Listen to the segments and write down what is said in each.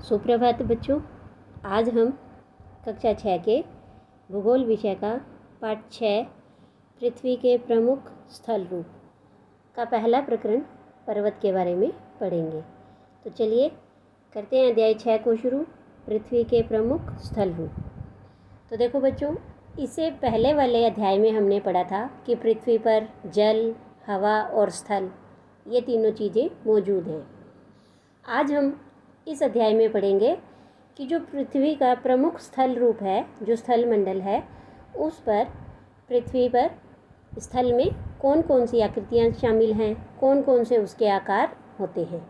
सुप्रभात बच्चों। आज हम कक्षा 6 के भूगोल विषय का पाठ 6 पृथ्वी के प्रमुख स्थल रूप का पहला प्रकरण पर्वत के बारे में पढ़ेंगे। तो चलिए करते हैं अध्याय 6 को शुरू। पृथ्वी के प्रमुख स्थल रूप। तो देखो बच्चों, इससे पहले वाले अध्याय में हमने पढ़ा था कि पृथ्वी पर जल, हवा और स्थल ये तीनों चीज़ें मौजूद हैं। आज हम इस अध्याय में पढ़ेंगे कि जो पृथ्वी का प्रमुख स्थल रूप है, जो स्थल मंडल है, उस पर पृथ्वी पर स्थल में कौन कौन सी आकृतियाँ शामिल हैं, कौन कौन से उसके आकार होते हैं।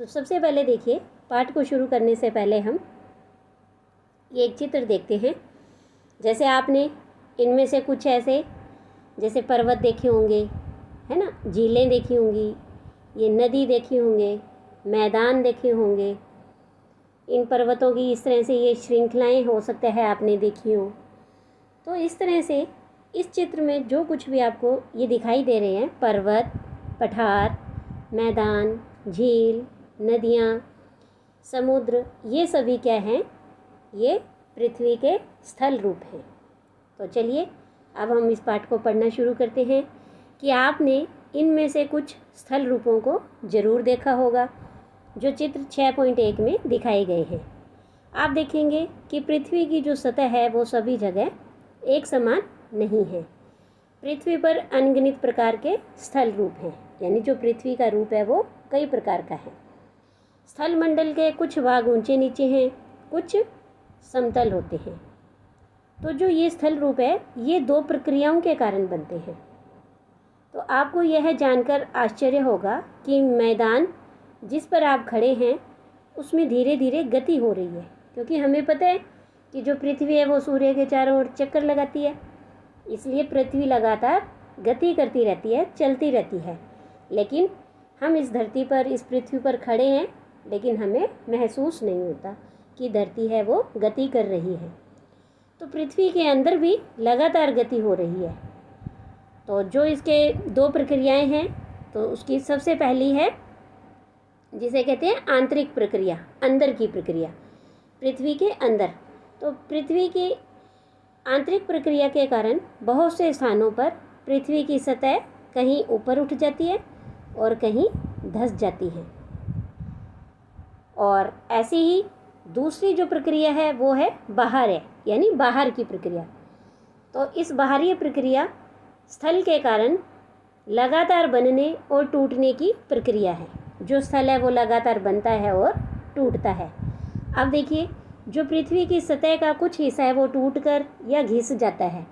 तो सबसे पहले देखिए, पाठ को शुरू करने से पहले हम ये एक चित्र देखते हैं। जैसे आपने इनमें से कुछ ऐसे जैसे पर्वत देखे होंगे, है ना, झीलें देखी होंगी, ये नदी देखी होंगे, मैदान देखे होंगे। इन पर्वतों की इस तरह से ये श्रृंखलाएं हो सकता है आपने देखी हो। तो इस तरह से इस चित्र में जो कुछ भी आपको ये दिखाई दे रहे हैं, पर्वत, पठार, मैदान, झील, नदियाँ, समुद्र, ये सभी क्या हैं? ये पृथ्वी के स्थल रूप हैं। तो चलिए अब हम इस पाठ को पढ़ना शुरू करते हैं कि आपने इनमें से कुछ स्थल रूपों को ज़रूर देखा होगा जो चित्र 6.1 में दिखाए गए हैं। आप देखेंगे कि पृथ्वी की जो सतह है वो सभी जगह एक समान नहीं है। पृथ्वी पर अनगिनत प्रकार के स्थल रूप हैं, यानी जो पृथ्वी का रूप है वो कई प्रकार का है। स्थल मंडल के कुछ भाग ऊंचे नीचे हैं, कुछ समतल होते हैं। तो जो ये स्थल रूप है ये दो प्रक्रियाओं के कारण बनते हैं। तो आपको यह जानकर आश्चर्य होगा कि मैदान जिस पर आप खड़े हैं उसमें धीरे धीरे गति हो रही है, क्योंकि हमें पता है कि जो पृथ्वी है वो सूर्य के चारों ओर चक्कर लगाती है, इसलिए पृथ्वी लगातार गति करती रहती है, चलती रहती है। लेकिन हम इस धरती पर, इस पृथ्वी पर खड़े हैं, लेकिन हमें महसूस नहीं होता कि धरती है वो गति कर रही है। तो पृथ्वी के अंदर भी लगातार गति हो रही है। तो जो इसके दो प्रक्रियाएं हैं, तो उसकी सबसे पहली है जिसे कहते हैं आंतरिक प्रक्रिया, अंदर की प्रक्रिया, पृथ्वी के अंदर। तो पृथ्वी की आंतरिक प्रक्रिया के कारण बहुत से स्थानों पर पृथ्वी की सतह कहीं ऊपर उठ जाती है और कहीं धंस जाती है। और ऐसी ही दूसरी जो प्रक्रिया है वो है बाहर है, यानी बाहर की प्रक्रिया। तो इस बाहरी प्रक्रिया स्थल के कारण लगातार बनने और टूटने की प्रक्रिया है। जो स्थल है वो लगातार बनता है और टूटता है। अब देखिए, जो पृथ्वी की सतह का कुछ हिस्सा है वो टूटकर या घिस जाता है।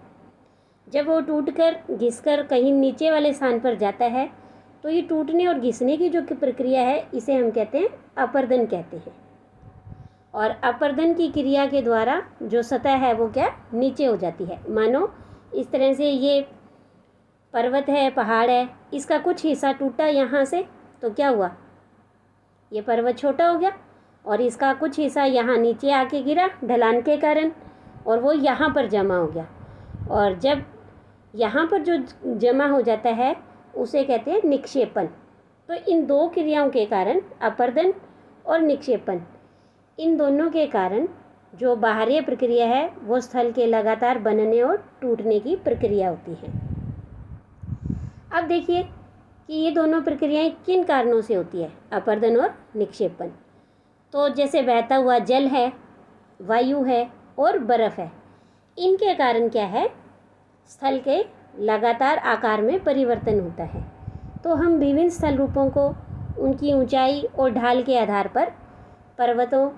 जब वो टूटकर घिसकर कहीं नीचे वाले स्थान पर जाता है तो ये टूटने और घिसने की जो प्रक्रिया है इसे हम कहते हैं अपरदन कहते हैं। और अपरदन की क्रिया के द्वारा जो सतह है वो क्या, नीचे हो जाती है। मानो इस तरह से ये पर्वत है, पहाड़ है, इसका कुछ हिस्सा टूटा यहाँ से, तो क्या हुआ, ये पर्वत छोटा हो गया और इसका कुछ हिस्सा यहाँ नीचे आके गिरा ढलान के कारण, और वो यहाँ पर जमा हो गया। और जब यहाँ पर जो जमा हो जाता है उसे कहते हैं निक्षेपण। तो इन दो क्रियाओं के कारण, अपरदन और निक्षेपण, इन दोनों के कारण जो बाहरी प्रक्रिया है वो स्थल के लगातार बनने और टूटने की प्रक्रिया होती है। अब देखिए कि ये दोनों प्रक्रियाएं किन कारणों से होती है, अपरदन और निक्षेपण। तो जैसे बहता हुआ जल है, वायु है और बर्फ़ है, इनके कारण क्या है, स्थल के लगातार आकार में परिवर्तन होता है। तो हम विभिन्न स्थल रूपों को उनकी ऊंचाई और ढाल के आधार पर पर्वतों,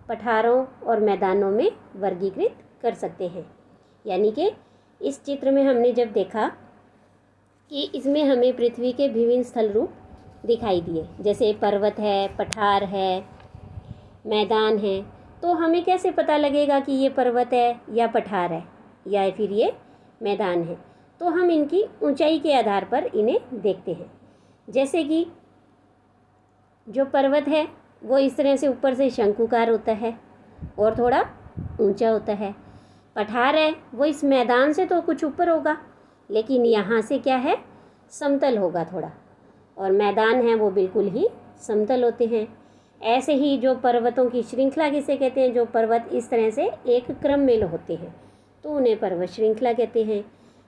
पठारों और मैदानों में वर्गीकृत कर सकते हैं। यानी कि इस चित्र में हमने जब देखा कि इसमें हमें पृथ्वी के विभिन्न स्थल रूप दिखाई दिए, जैसे पर्वत है, पठार है, मैदान है, तो हमें कैसे पता लगेगा कि ये पर्वत है या पठार है या फिर ये मैदान है? तो हम इनकी ऊंचाई के आधार पर इन्हें देखते हैं। जैसे कि जो पर्वत है वो इस तरह से ऊपर से शंकुकार होता है और थोड़ा ऊंचा होता है। पठार है वो इस मैदान से तो कुछ ऊपर होगा, लेकिन यहाँ से क्या है, समतल होगा थोड़ा, और मैदान है वो बिल्कुल ही समतल होते हैं। ऐसे ही जो पर्वतों की श्रृंखला किसे कहते हैं, जो पर्वत इस तरह से एक क्रम में होते हैं तो उन्हें पर्वत श्रृंखला कहते हैं।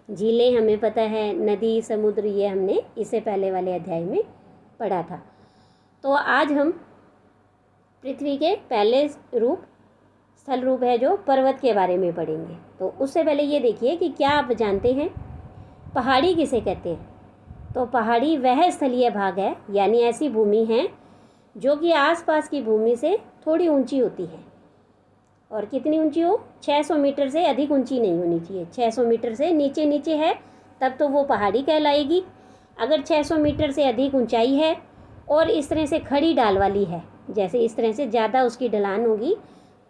झीलें हमें पता है, नदी, समुद्र, ये हमने इससे पहले वाले अध्याय में पढ़ा था। तो आज हम पृथ्वी के पहले रूप, स्थल रूप है जो पर्वत के बारे में पढ़ेंगे। तो उससे पहले ये देखिए कि क्या आप जानते हैं पहाड़ी किसे कहते हैं। तो पहाड़ी वह स्थलीय भाग है, यानी ऐसी भूमि है जो कि आसपास की भूमि से थोड़ी ऊंची होती है। और कितनी ऊंची हो, 600 मीटर से अधिक ऊंची नहीं होनी चाहिए। 600 मीटर से नीचे नीचे है तब तो वो पहाड़ी कहलाएगी। अगर 600 मीटर से अधिक ऊंचाई है और इस तरह से खड़ी ढाल वाली है, जैसे इस तरह से ज़्यादा उसकी ढलान होगी,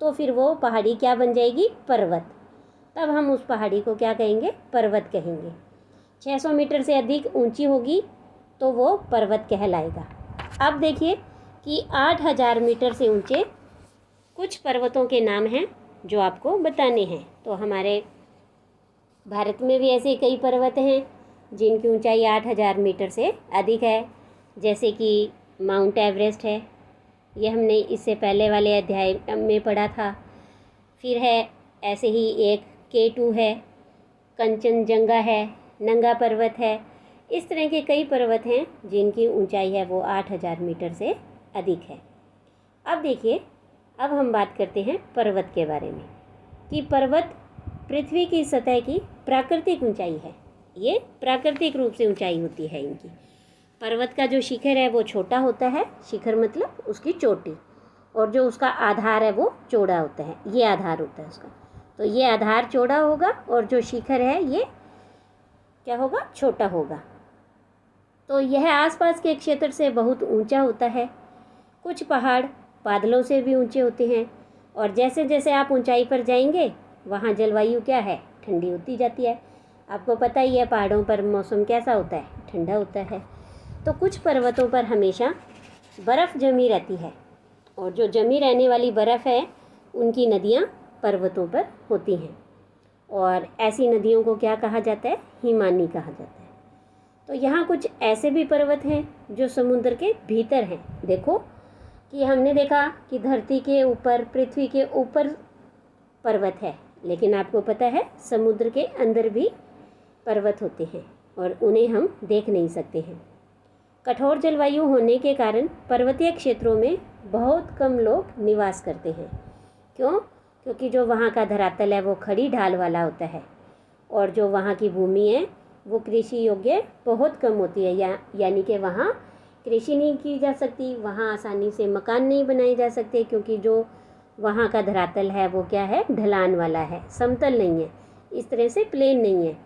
तो फिर वो पहाड़ी क्या बन जाएगी, पर्वत। तब हम उस पहाड़ी को क्या कहेंगे, पर्वत कहेंगे। 600 मीटर से अधिक ऊंची होगी तो वो पर्वत कहलाएगा। अब देखिए कि 8000 मीटर से ऊंचे कुछ पर्वतों के नाम हैं जो आपको बताने हैं। तो हमारे भारत में भी ऐसे कई पर्वत हैं जिनकी ऊंचाई 8000 मीटर से अधिक है, जैसे कि माउंट एवरेस्ट है, ये हमने इससे पहले वाले अध्याय में पढ़ा था। फिर है ऐसे ही एक K2 है, कंचनजंगा है, नंगा पर्वत है। इस तरह के कई पर्वत हैं जिनकी ऊंचाई है वो 8000 मीटर से अधिक है। अब देखिए, अब हम बात करते हैं पर्वत के बारे में कि पर्वत पृथ्वी की सतह की प्राकृतिक ऊंचाई है। ये प्राकृतिक रूप से ऊंचाई होती है इनकी। पर्वत का जो शिखर है वो छोटा होता है, शिखर मतलब उसकी चोटी, और जो उसका आधार है वो चौड़ा होता है, ये आधार होता है उसका। तो ये आधार चौड़ा होगा और जो शिखर है ये क्या होगा, छोटा होगा। तो यह आसपास के क्षेत्र से बहुत ऊंचा होता है। कुछ पहाड़ बादलों से भी ऊंचे होते हैं, और जैसे जैसे आप ऊंचाई पर जाएंगे वहाँ जलवायु क्या है, ठंडी होती जाती है। आपको पता ही है पहाड़ों पर मौसम कैसा होता है, ठंडा होता है। तो कुछ पर्वतों पर हमेशा बर्फ़ जमी रहती है, और जो जमी रहने वाली बर्फ़ है उनकी नदियाँ पर्वतों पर होती हैं, और ऐसी नदियों को क्या कहा जाता है, हिमानी कहा जाता है। तो यहाँ कुछ ऐसे भी पर्वत हैं जो समुद्र के भीतर हैं। देखो कि हमने देखा कि धरती के ऊपर, पृथ्वी के ऊपर पर्वत है, लेकिन आपको पता है समुद्र के अंदर भी पर्वत होते हैं और उन्हें हम देख नहीं सकते हैं। कठोर जलवायु होने के कारण पर्वतीय क्षेत्रों में बहुत कम लोग निवास करते हैं। क्यों? क्योंकि जो वहाँ का धरातल है वो खड़ी ढाल वाला होता है, और जो वहाँ की भूमि है वो कृषि योग्य बहुत कम होती है, यानी कि वहाँ कृषि नहीं की जा सकती, वहाँ आसानी से मकान नहीं बनाए जा सकते, क्योंकि जो वहाँ का धरातल है वो क्या है, ढलान वाला है, समतल नहीं है, इस तरह से प्लेन नहीं है।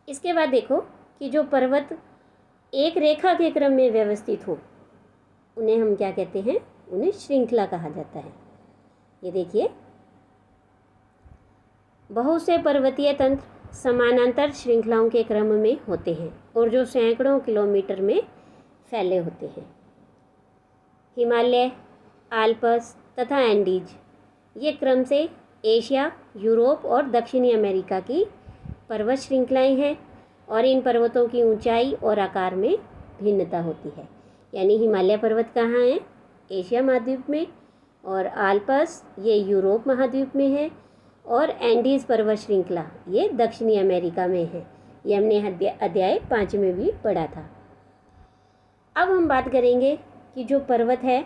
इसके बाद देखो कि जो पर्वत एक रेखा के क्रम में व्यवस्थित हो उन्हें हम क्या कहते हैं, उन्हें श्रृंखला कहा जाता है। ये देखिए, बहुत से पर्वतीय तंत्र समानांतर श्रृंखलाओं के क्रम में होते हैं और जो सैकड़ों किलोमीटर में फैले होते हैं। हिमालय, आल्प्स तथा एंडीज ये क्रम से एशिया, यूरोप और दक्षिणी अमेरिका की पर्वत श्रृंखलाएं हैं, और इन पर्वतों की ऊंचाई और आकार में भिन्नता होती है। यानी हिमालय पर्वत कहाँ है, एशिया महाद्वीप में, और आल्प्स ये यूरोप महाद्वीप में है, और एंडीज़ पर्वत श्रृंखला ये दक्षिणी अमेरिका में है। ये हमने अध्याय 5 में भी पढ़ा था। अब हम बात करेंगे कि जो पर्वत है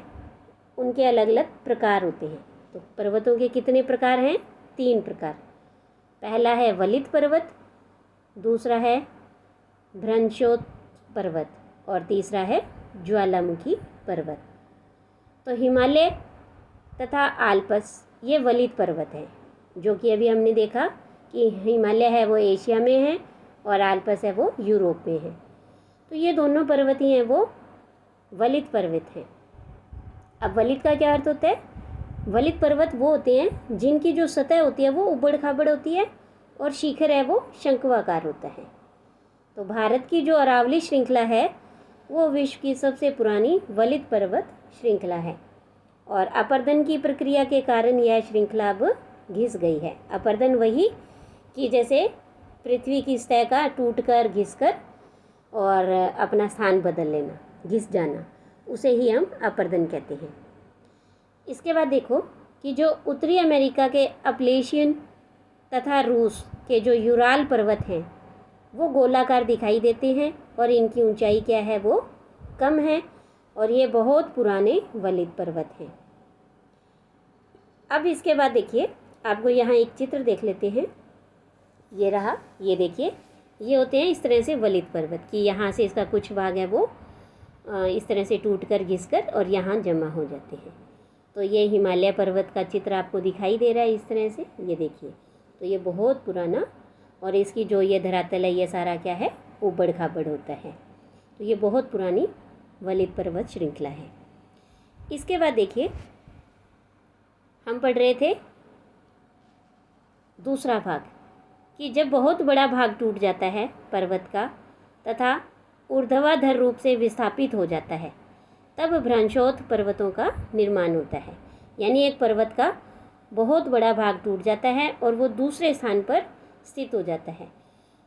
उनके अलग अलग प्रकार होते हैं। तो पर्वतों के कितने प्रकार हैं, 3 प्रकार। पहला है वलित पर्वत, दूसरा है भ्रंशोत पर्वत, और तीसरा है ज्वालामुखी पर्वत। तो हिमालय तथा आल्प्स ये वलित पर्वत हैं, जो कि अभी हमने देखा कि हिमालय है वो एशिया में है और आल्प्स है वो यूरोप में है। तो ये दोनों पर्वत ही हैं वो वलित पर्वत हैं। अब वलित का क्या अर्थ होता है, वलित पर्वत वो होते हैं जिनकी जो सतह होती है वो उबड़ खाबड़ होती है और शिखर है वो शंक्वाकार होता है। तो भारत की जो अरावली श्रृंखला है वो विश्व की सबसे पुरानी वलित पर्वत श्रृंखला है, और अपर्दन की प्रक्रिया के कारण यह श्रृंखला अब घिस गई है। अपर्दन वही कि जैसे पृथ्वी की सतह का टूटकर, घिसकर और अपना स्थान बदल लेना, घिस जाना, उसे ही हम अपर्दन कहते हैं। इसके बाद देखो कि जो उत्तरी अमेरिका के अपलेशियन तथा रूस के जो यूराल पर्वत हैं वो गोलाकार दिखाई देते हैं और इनकी ऊंचाई क्या है, वो कम है और ये बहुत पुराने वलित पर्वत हैं। अब इसके बाद देखिए, आपको यहाँ एक चित्र देख लेते हैं। ये रहा, ये देखिए, ये होते हैं इस तरह से वलित पर्वत कि यहाँ से इसका कुछ भाग है वो इस तरह से टूटकर घिसकर और यहाँ जमा हो जाते हैं। तो ये हिमालय पर्वत का चित्र आपको दिखाई दे रहा है इस तरह से, ये देखिए। तो ये बहुत पुराना और इसकी जो ये धरातल है ये सारा क्या है, ऊबड़ खाबड़ होता है। तो ये बहुत पुरानी वलित पर्वत श्रृंखला है। इसके बाद देखिए, हम पढ़ रहे थे दूसरा भाग कि जब बहुत बड़ा भाग टूट जाता है पर्वत का तथा ऊर्ध्वाधर रूप से विस्थापित हो जाता है, तब भ्रंशोत्थ पर्वतों का निर्माण होता है। यानी एक पर्वत का बहुत बड़ा भाग टूट जाता है और वो दूसरे स्थान पर स्थित हो जाता है।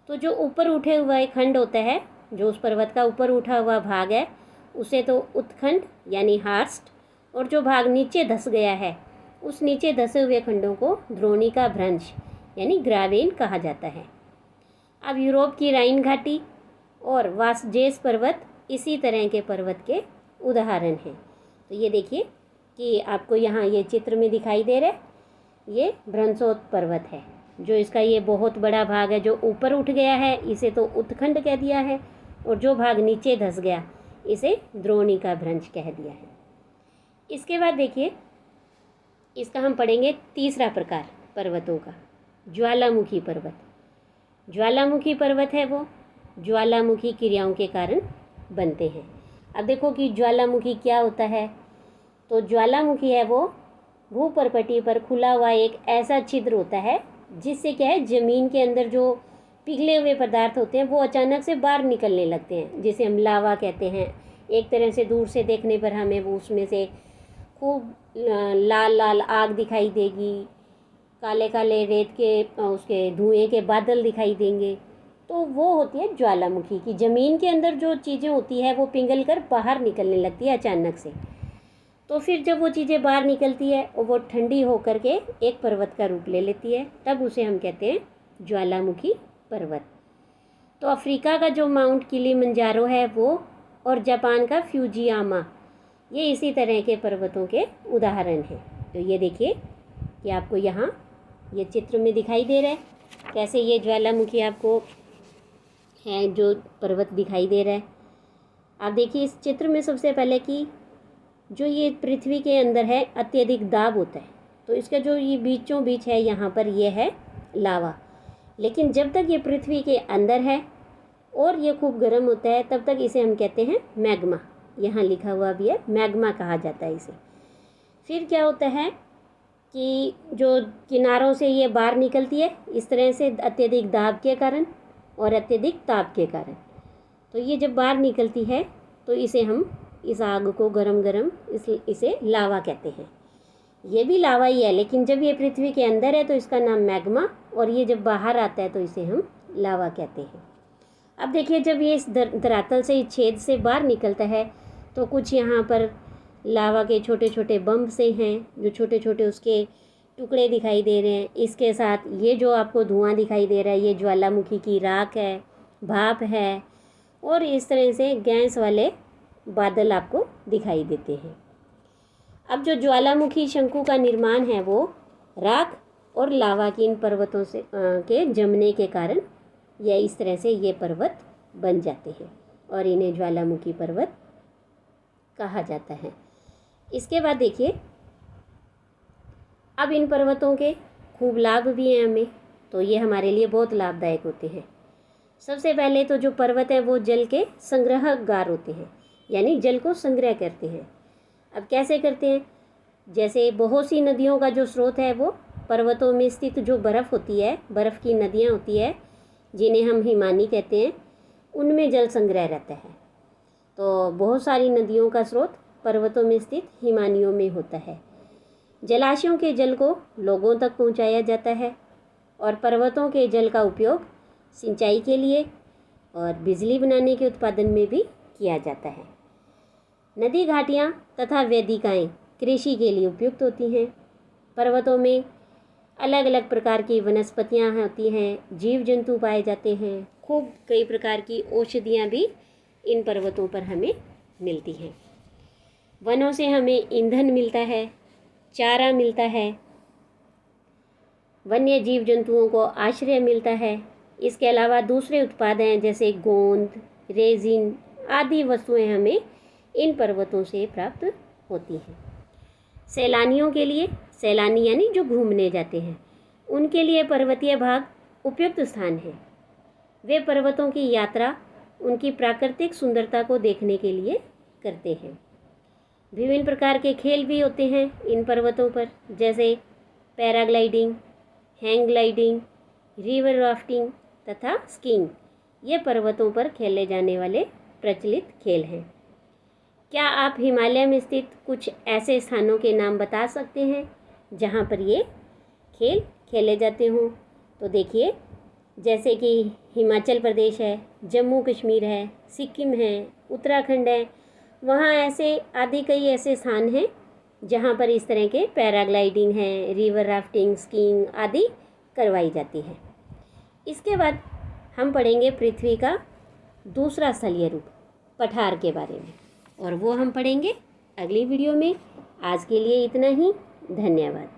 तो जो ऊपर उठे हुआ एक खंड होता है, जो उस पर्वत का ऊपर उठा हुआ भाग है, उसे तो उत्खंड यानी हार्स्ट, और जो भाग नीचे धंस गया है उस नीचे धंसे हुए खंडों को द्रोणिका भ्रंश यानी ग्रावेन कहा जाता है। अब यूरोप की राइन घाटी और वासजेस पर्वत इसी तरह के पर्वत के उदाहरण हैं। तो ये देखिए कि आपको यहाँ ये चित्र में दिखाई दे रहा है, ये भ्रंशोत्थ पर्वत है। जो इसका ये बहुत बड़ा भाग है जो ऊपर उठ गया है, इसे तो उत्खंड कह दिया है, और जो भाग नीचे धंस गया इसे द्रोणिका भ्रंश कह दिया है। इसके बाद देखिए, इसका हम पढ़ेंगे तीसरा प्रकार पर्वतों का, ज्वालामुखी पर्वत। ज्वालामुखी पर्वत है वो ज्वालामुखी क्रियाओं के कारण बनते हैं। अब देखो कि ज्वालामुखी क्या होता है। तो ज्वालामुखी है वो भूपर्पटी पर खुला हुआ एक ऐसा छिद्र होता है जिससे क्या है, ज़मीन के अंदर जो पिघले हुए पदार्थ होते हैं वो अचानक से बाहर निकलने लगते हैं, जिसे हम लावा कहते हैं। एक तरह से दूर से देखने पर हमें वो उसमें से खूब लाल लाल आग दिखाई देगी, काले काले रेत के उसके धुएं के बादल दिखाई देंगे। तो वो होती है ज्वालामुखी की ज़मीन के अंदर जो चीज़ें होती है वो पिघल कर बाहर निकलने लगती है अचानक से। तो फिर जब वो चीज़ें बाहर निकलती है और वो ठंडी होकर के एक पर्वत का रूप ले लेती है, तब उसे हम कहते हैं ज्वालामुखी पर्वत। तो अफ्रीका का जो माउंट किलिमंजारो है वो, और जापान का फ्यूजियामा, ये इसी तरह के पर्वतों के उदाहरण हैं। तो ये देखिए कि आपको यहाँ ये चित्र में दिखाई दे रहा है कैसे ये ज्वालामुखी आपको है जो पर्वत दिखाई दे रहा है। आप देखिए इस चित्र में सबसे पहले कि जो ये पृथ्वी के अंदर है अत्यधिक दाब होता है, तो इसका जो ये बीचों बीच है यहाँ पर ये है लावा। लेकिन जब तक ये पृथ्वी के अंदर है और ये खूब गर्म होता है तब तक इसे हम कहते हैं मैग्मा। यहाँ लिखा हुआ भी है, मैग्मा कहा जाता है इसे। फिर क्या होता है कि जो किनारों से ये बाहर निकलती है इस तरह से अत्यधिक दाब के कारण और अत्यधिक ताप के कारण। तो ये जब बाहर निकलती है तो इसे हम, इस आग को गरम गरम इसे लावा कहते हैं। ये भी लावा ही है, लेकिन जब ये पृथ्वी के अंदर है तो इसका नाम मैग्मा, और ये जब बाहर आता है तो इसे हम लावा कहते हैं। अब देखिए जब ये इस धरातल से, इस छेद से बाहर निकलता है तो कुछ यहाँ पर लावा के छोटे छोटे बम्ब से हैं, जो छोटे छोटे उसके टुकड़े दिखाई दे रहे हैं। इसके साथ ये जो आपको धुआं दिखाई दे रहा है ये ज्वालामुखी की राख है, भाप है, और इस तरह से गैस वाले बादल आपको दिखाई देते हैं। अब जो ज्वालामुखी शंकु का निर्माण है वो राख और लावा की इन पर्वतों से के जमने के कारण या इस तरह से ये पर्वत बन जाते हैं और इन्हें ज्वालामुखी पर्वत कहा जाता है। इसके बाद देखिए, अब इन पर्वतों के खूब लाभ भी हैं हमें, तो ये हमारे लिए बहुत लाभदायक होते हैं। सबसे पहले तो जो पर्वत है वो जल के संग्रहगार होते हैं, यानी जल को संग्रह करते हैं। अब कैसे करते हैं? जैसे बहुत सी नदियों का जो स्रोत है वो पर्वतों में स्थित जो बर्फ़ होती है, बर्फ़ की नदियाँ होती है जिन्हें हम हिमानी कहते हैं, उनमें जल संग्रह रहता है। तो बहुत सारी नदियों का स्रोत पर्वतों में स्थित हिमानियों में होता है। जलाशयों के जल को लोगों तक पहुंचाया जाता है और पर्वतों के जल का उपयोग सिंचाई के लिए और बिजली बनाने के उत्पादन में भी किया जाता है। नदी घाटियाँ तथा वेदिकाएँ कृषि के लिए उपयुक्त होती हैं। पर्वतों में अलग अलग प्रकार की वनस्पतियाँ होती हैं, जीव जंतु पाए जाते हैं। खूब कई प्रकार की औषधियाँ भी इन पर्वतों पर हमें मिलती हैं। वनों से हमें ईंधन मिलता है, चारा मिलता है, वन्य जीव जंतुओं को आश्रय मिलता है। इसके अलावा दूसरे उत्पाद हैं जैसे गोंद, रेजिन आदि वस्तुएं हमें इन पर्वतों से प्राप्त होती हैं। सैलानियों के लिए, सैलानी यानी जो घूमने जाते हैं, उनके लिए पर्वतीय भाग उपयुक्त स्थान है। वे पर्वतों की यात्रा उनकी प्राकृतिक सुंदरता को देखने के लिए करते हैं। विभिन्न प्रकार के खेल भी होते हैं इन पर्वतों पर, जैसे paragliding, hang gliding, river rafting तथा स्कीइंग। ये पर्वतों पर खेले जाने वाले प्रचलित खेल हैं। क्या आप हिमालय में स्थित कुछ ऐसे स्थानों के नाम बता सकते हैं जहाँ पर ये खेल खेले जाते हों? तो देखिए, जैसे कि हिमाचल प्रदेश है, जम्मू कश्मीर है, सिक्किम है, उत्तराखंड है। वहाँ ऐसे आदि कई ऐसे स्थान हैं जहाँ पर इस तरह के पैराग्लाइडिंग है, रिवर राफ्टिंग, स्कीइंग आदि करवाई जाती है। इसके बाद हम पढ़ेंगे पृथ्वी का दूसरा स्थलीय रूप पठार के बारे में, और वो हम पढ़ेंगे अगली वीडियो में। आज के लिए इतना ही। धन्यवाद।